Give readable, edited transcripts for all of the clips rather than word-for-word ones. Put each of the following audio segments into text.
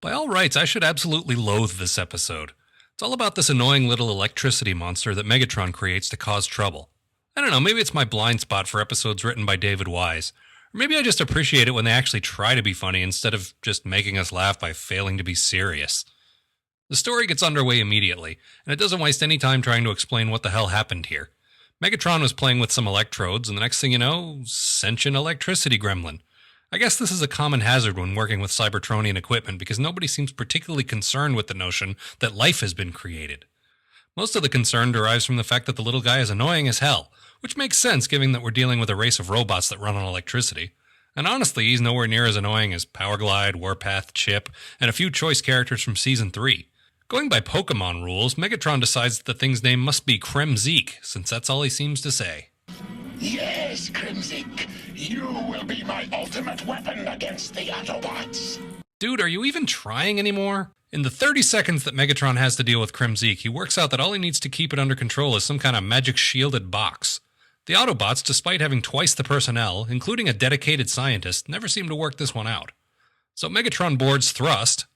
By all rights, I should absolutely loathe this episode. It's all about this annoying little electricity monster that Megatron creates to cause trouble. I don't know, maybe it's my blind spot for episodes written by David Wise. Or maybe I just appreciate it when they actually try to be funny instead of just making us laugh by failing to be serious. The story gets underway immediately, and it doesn't waste any time trying to explain what the hell happened here. Megatron was playing with some electrodes, and the next thing you know, sentient electricity gremlin. I guess this is a common hazard when working with Cybertronian equipment because nobody seems particularly concerned with the notion that life has been created. Most of the concern derives from the fact that the little guy is annoying as hell, which makes sense given that we're dealing with a race of robots that run on electricity. And honestly, he's nowhere near as annoying as Powerglide, Warpath, Chip, and a few choice characters from Season 3. Going by Pokemon rules, Megatron decides that the thing's name must be Kremzeek, since that's all he seems to say. Yes, Kremzeek, you will be my ultimate weapon against the Autobots. Dude, are you even trying anymore? In the 30 seconds that Megatron has to deal with Kremzeek, he works out that all he needs to keep it under control is some kind of magic shielded box. The Autobots, despite having twice the personnel, including a dedicated scientist, never seem to work this one out. So Megatron boards Thrust,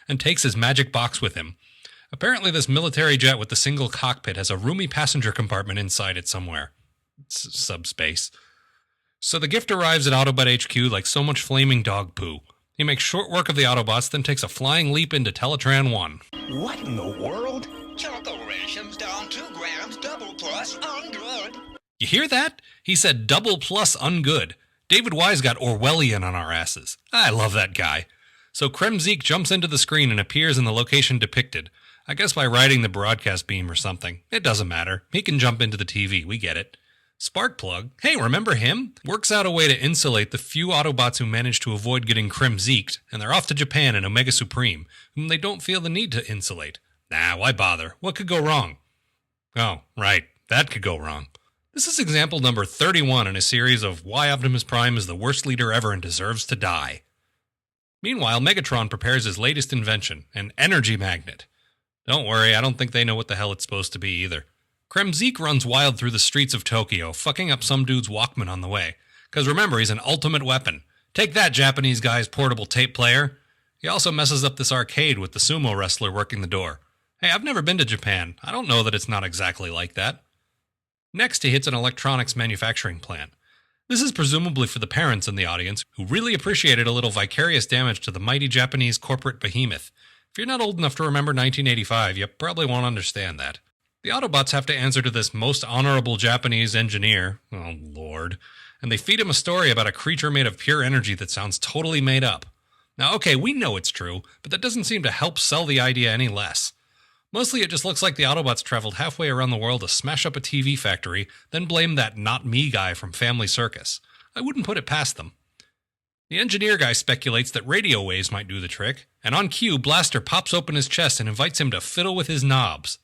and takes his magic box with him. Apparently this military jet with the single cockpit has a roomy passenger compartment inside it somewhere. It's subspace. So the gift arrives at Autobot HQ like so much flaming dog poo. He makes short work of the Autobots, then takes a flying leap into Teletran 1. What in the world? Choco rations down 2 grams, double plus, ungood. You hear that? He said double plus ungood. David Wise got Orwellian on our asses. I love that guy. So Kremzeek jumps into the screen and appears in the location depicted. I guess by riding the broadcast beam or something. It doesn't matter. He can jump into the TV, we get it. Sparkplug, hey, remember him? Works out a way to insulate the few Autobots who manage to avoid getting Kremzeeked, and they're off to Japan in Omega Supreme, whom they don't feel the need to insulate. Nah, why bother? What could go wrong? Oh, right, that could go wrong. This is example number 31 in a series of why Optimus Prime is the worst leader ever and deserves to die. Meanwhile, Megatron prepares his latest invention, an energy magnet. Don't worry, I don't think they know what the hell it's supposed to be either. Kremzeek runs wild through the streets of Tokyo, fucking up some dude's Walkman on the way. Because remember, he's an ultimate weapon. Take that, Japanese guy's portable tape player. He also messes up this arcade with the sumo wrestler working the door. Hey, I've never been to Japan. I don't know that it's not exactly like that. Next, he hits an electronics manufacturing plant. This is presumably for the parents in the audience, who really appreciated a little vicarious damage to the mighty Japanese corporate behemoth. If you're not old enough to remember 1985, you probably won't understand that. The Autobots have to answer to this most honorable Japanese engineer, oh lord, and they feed him a story about a creature made of pure energy that sounds totally made up. Now okay, we know it's true, but that doesn't seem to help sell the idea any less. Mostly it just looks like the Autobots traveled halfway around the world to smash up a TV factory, then blame that not me guy from Family Circus. I wouldn't put it past them. The engineer guy speculates that radio waves might do the trick, and on cue, Blaster pops open his chest and invites him to fiddle with his knobs.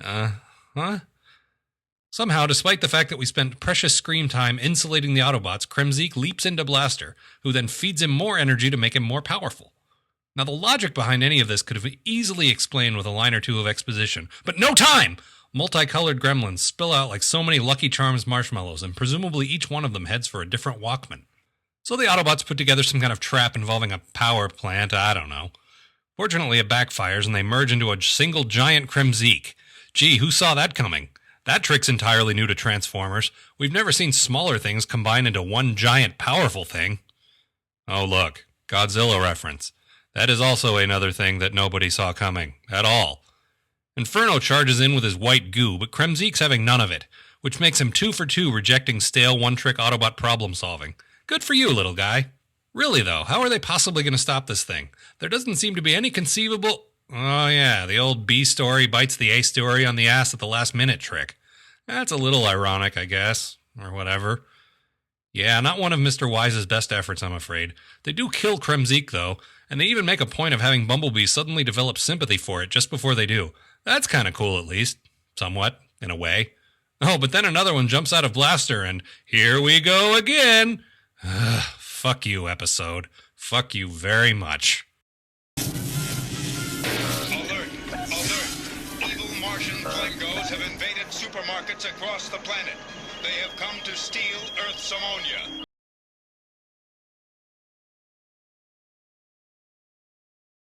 Huh? Somehow, despite the fact that we spent precious screen time insulating the Autobots, Kremzeek leaps into Blaster, who then feeds him more energy to make him more powerful. Now, the logic behind any of this could have easily explained with a line or two of exposition, but no time! Multicolored gremlins spill out like so many Lucky Charms marshmallows, and presumably each one of them heads for a different Walkman. So the Autobots put together some kind of trap involving a power plant, I don't know. Fortunately, it backfires, and they merge into a single giant Kremzeek. Gee, who saw that coming? That trick's entirely new to Transformers. We've never seen smaller things combine into one giant powerful thing. Oh look, Godzilla reference. That is also another thing that nobody saw coming, at all. Inferno charges in with his white goo, but Kremzeek's having none of it, which makes him 2 for 2 rejecting stale one-trick Autobot problem-solving. Good for you, little guy. Really though, how are they possibly going to stop this thing? There doesn't seem to be any conceivable... Oh yeah, the old B story bites the A story on the ass at the last minute trick. That's a little ironic, I guess, or whatever. Yeah, not one of Mr. Wise's best efforts, I'm afraid. They do kill Kremzeek, though, and they even make a point of having Bumblebee suddenly develop sympathy for it just before they do. That's kind of cool, at least. Somewhat, in a way. Oh, but then another one jumps out of Blaster, and here we go again! Fuck you, episode. Fuck you very much. Alert! Alert! Evil Martian Klingos have invaded supermarkets across the planet. They have come to steal Earth's ammonia.